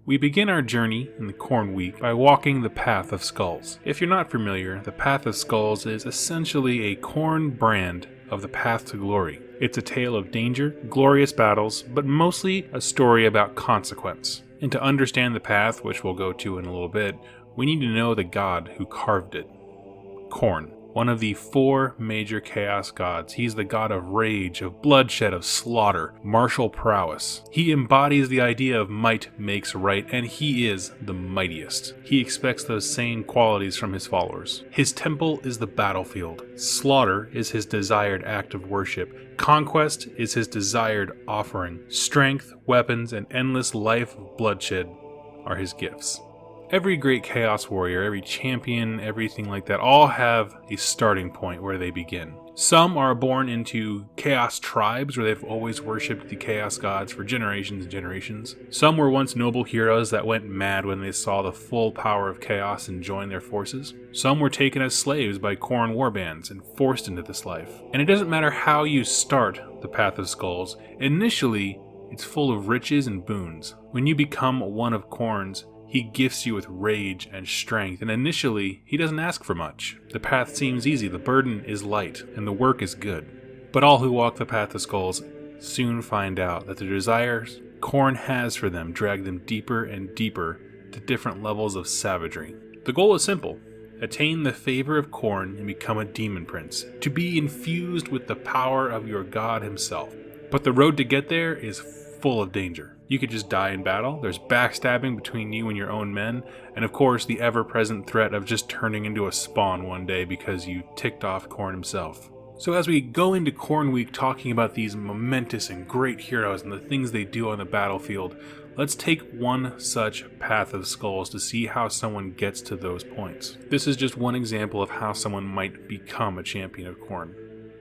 We begin our journey in the Khorne Week by walking the Path of Skulls. If you're not familiar, the Path of Skulls is essentially a Khorne brand of the path to glory. It's a tale of danger, glorious battles, but mostly a story about consequence. And to understand the path, which we'll go to in a little bit, we need to know the god who carved it. Khorne, one of the 4 major chaos gods. He's the god of rage, of bloodshed, of slaughter, martial prowess. He embodies the idea of might makes right, and he is the mightiest. He expects those same qualities from his followers. His temple is the battlefield. Slaughter is his desired act of worship. Conquest is his desired offering. Strength, weapons, and endless life of bloodshed are his gifts. Every great chaos warrior, every champion, everything like that, all have a starting point where they begin. Some are born into chaos tribes where they've always worshipped the chaos gods for generations and generations. Some were once noble heroes that went mad when they saw the full power of chaos and joined their forces. Some were taken as slaves by Khorne warbands and forced into this life. And it doesn't matter how you start the Path of Skulls, initially it's full of riches and boons. When you become one of Khorne's, he gifts you with rage and strength, and initially, he doesn't ask for much. The path seems easy, the burden is light, and the work is good. But all who walk the Path of Skulls soon find out that the desires Khorne has for them drag them deeper and deeper to different levels of savagery. The goal is simple: attain the favor of Khorne and become a demon prince, to be infused with the power of your god himself. But the road to get there is full of danger. You could just die in battle, there's backstabbing between you and your own men, and of course the ever-present threat of just turning into a spawn one day because you ticked off Khorne himself. So as we go into Khorne Week talking about these momentous and great heroes and the things they do on the battlefield, let's take one such Path of Skulls to see how someone gets to those points. This is just one example of how someone might become a champion of Khorne.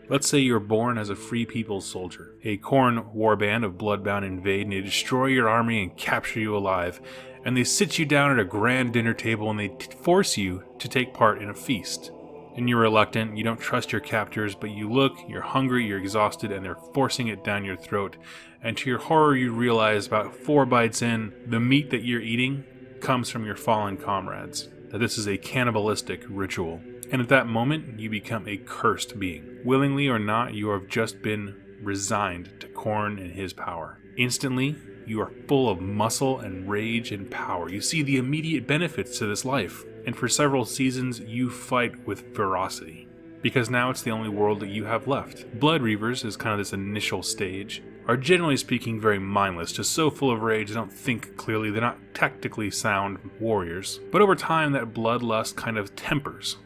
Let's say you're born as a Free People's soldier. A Khorne warband of bloodbound invade and they destroy your army and capture you alive. And they sit you down at a grand dinner table and they force you to take part in a feast. And you're reluctant, you don't trust your captors, but you look, you're hungry, you're exhausted, and they're forcing it down your throat. And to your horror, you realize about 4 bites in, the meat that you're eating comes from your fallen comrades. That this is a cannibalistic ritual. And at that moment, you become a cursed being. Willingly or not, you have just been resigned to Khorne and his power. Instantly, you are full of muscle and rage and power. You see the immediate benefits to this life. And for several seasons, you fight with ferocity. Because now it's the only world that you have left. Blood Reavers is kind of this initial stage. Are generally speaking very mindless, just so full of rage they don't think clearly, they're not tactically sound warriors. But over time, that bloodlust kind of tempers.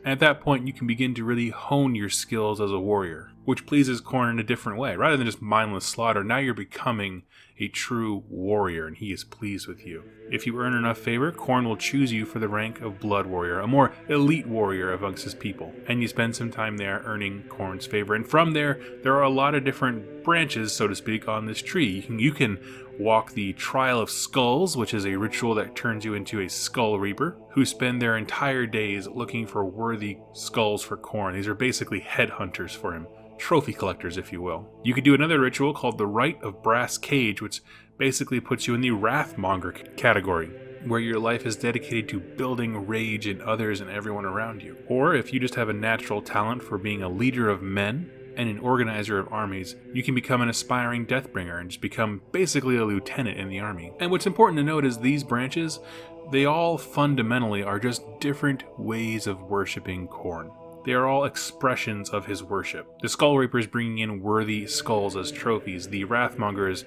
And at that point, you can begin to really hone your skills as a warrior, which pleases Khorne in a different way. Rather than just mindless slaughter, now you're becoming a true warrior, and he is pleased with you. If you earn enough favor, Khorne will choose you for the rank of Blood Warrior, a more elite warrior amongst his people. And you spend some time there earning Khorne's favor. And from there are a lot of different branches, so to speak, on this tree. You can walk the Trial of Skulls, which is a ritual that turns you into a Skull Reaper, who spend their entire days looking for worthy skulls for Khorne. These are basically headhunters for him. Trophy collectors, if you will. You could do another ritual called the Rite of Brass Cage, which basically puts you in the Wrathmonger category, where your life is dedicated to building rage in others and everyone around you. Or if you just have a natural talent for being a leader of men and an organizer of armies, you can become an aspiring Deathbringer and just become basically a lieutenant in the army. And what's important to note is these branches, they all fundamentally are just different ways of worshipping Khorne. They are all expressions of his worship. The Skull Reapers bringing in worthy skulls as trophies. The Wrathmongers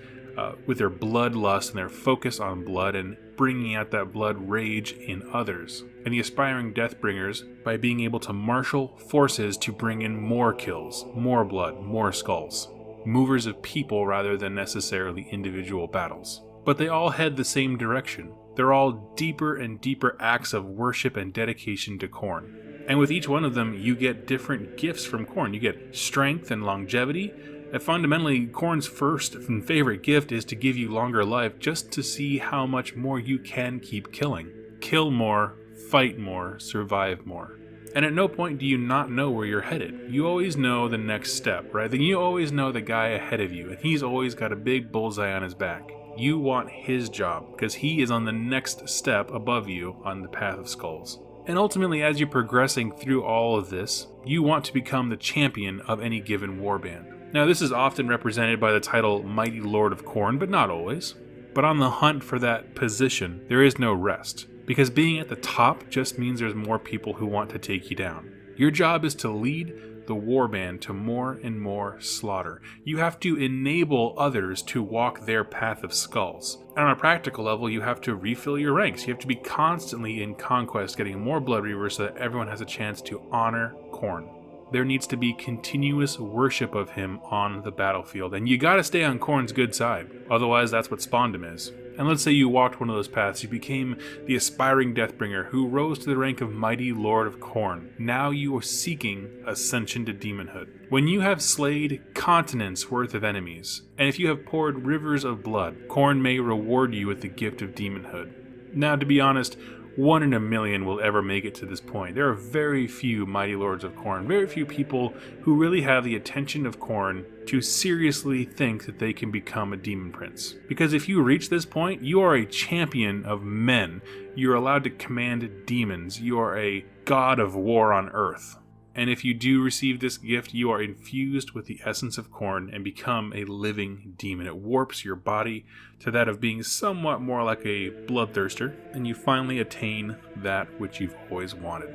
with their bloodlust and their focus on blood and bringing out that blood rage in others. And the aspiring Deathbringers by being able to marshal forces to bring in more kills, more blood, more skulls. Movers of people rather than necessarily individual battles. But they all head the same direction. They're all deeper and deeper acts of worship and dedication to Khorne. And with each one of them, you get different gifts from Khorne. You get strength and longevity. And fundamentally, Khorne's first and favorite gift is to give you longer life just to see how much more you can keep killing. Kill more, fight more, survive more. And at no point do you not know where you're headed. You always know the next step, right? Then you always know the guy ahead of you, and he's always got a big bullseye on his back. You want his job, because he is on the next step above you on the path of skulls. And ultimately, as you're progressing through all of this, you want to become the champion of any given warband. Now, this is often represented by the title Mighty Lord of Khorne, but not always. But on the hunt for that position, there is no rest, because being at the top just means there's more people who want to take you down. Your job is to lead the warband to more and more slaughter. You have to enable others to walk their path of skulls. And on a practical level, you have to refill your ranks. You have to be constantly in conquest, getting more blood reavers so that everyone has a chance to honor Khorne. There needs to be continuous worship of him on the battlefield, and you gotta stay on Khorne's good side. Otherwise, that's what spawned him is. And let's say you walked one of those paths, you became the aspiring Deathbringer who rose to the rank of Mighty Lord of Khorne. Now you are seeking ascension to demonhood. When you have slayed continents worth of enemies, and if you have poured rivers of blood, Khorne may reward you with the gift of demonhood. Now, to be honest, 1 in a million will ever make it to this point. There are very few Mighty Lords of Khorne, very few people who really have the attention of Khorne to seriously think that they can become a demon prince. Because if you reach this point, you are a champion of men. You're allowed to command demons. You are a god of war on earth. And if you do receive this gift, you are infused with the essence of Khorne and become a living demon. It warps your body to that of being somewhat more like a bloodthirster, and you finally attain that which you've always wanted.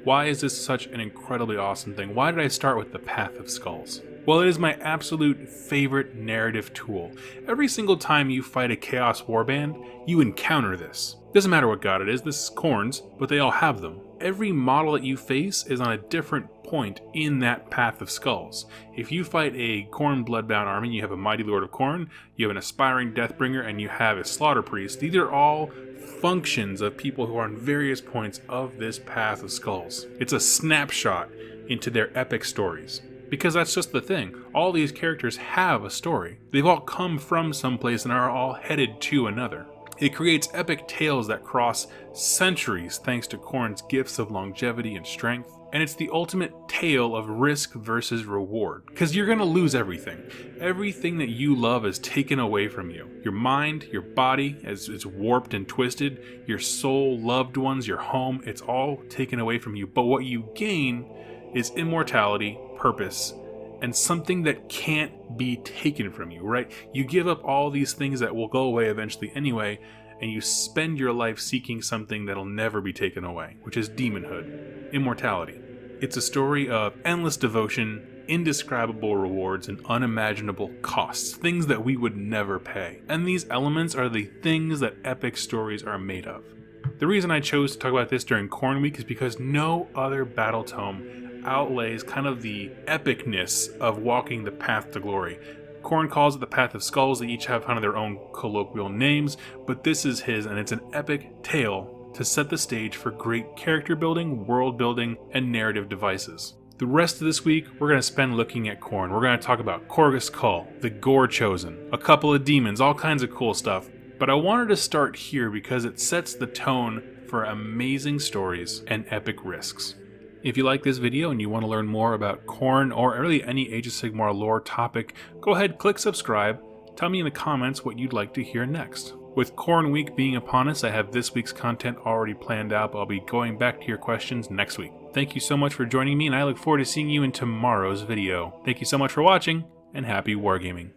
Why is this such an incredibly awesome thing? Why did I start with the Path of Skulls? Well, it is my absolute favorite narrative tool. Every single time you fight a Chaos Warband, you encounter this. Doesn't matter what god it is, this is Khorne's, but they all have them. Every model that you face is on a different point in that Path of Skulls. If you fight a Khorne bloodbound army, you have a Mighty Lord of Khorne, you have an aspiring Deathbringer, and you have a Slaughter Priest. These are all functions of people who are on various points of this Path of Skulls. It's a snapshot into their epic stories. Because that's just the thing. All these characters have a story. They've all come from someplace and are all headed to another. It creates epic tales that cross centuries thanks to Khorne's gifts of longevity and strength. And it's the ultimate tale of risk versus reward. Because you're going to lose everything. Everything that you love is taken away from you. Your mind, your body, as it's warped and twisted, your soul, loved ones, your home, it's all taken away from you. But what you gain is immortality, purpose, and something that can't be taken from you, right? You give up all these things that will go away eventually anyway, and you spend your life seeking something that'll never be taken away, which is demonhood, immortality. It's a story of endless devotion, indescribable rewards, and unimaginable costs, things that we would never pay. And these elements are the things that epic stories are made of. The reason I chose to talk about this during Khorne Week is because no other battle tome outlays kind of the epicness of walking the path to glory. Khorne calls it the Path of Skulls. They each have kind of their own colloquial names, but this is his, and it's an epic tale to set the stage for great character building, world building, and narrative devices. The rest of this week, we're going to spend looking at Khorne. We're going to talk about Korghos Khul, the Gore Chosen, a couple of demons, all kinds of cool stuff. But I wanted to start here because it sets the tone for amazing stories and epic risks. If you like this video and you want to learn more about Khorne or really any Age of Sigmar lore topic, go ahead, click subscribe. Tell me in the comments what you'd like to hear next. With Khorne Week being upon us, I have this week's content already planned out, but I'll be going back to your questions next week. Thank you so much for joining me, and I look forward to seeing you in tomorrow's video. Thank you so much for watching, and happy wargaming.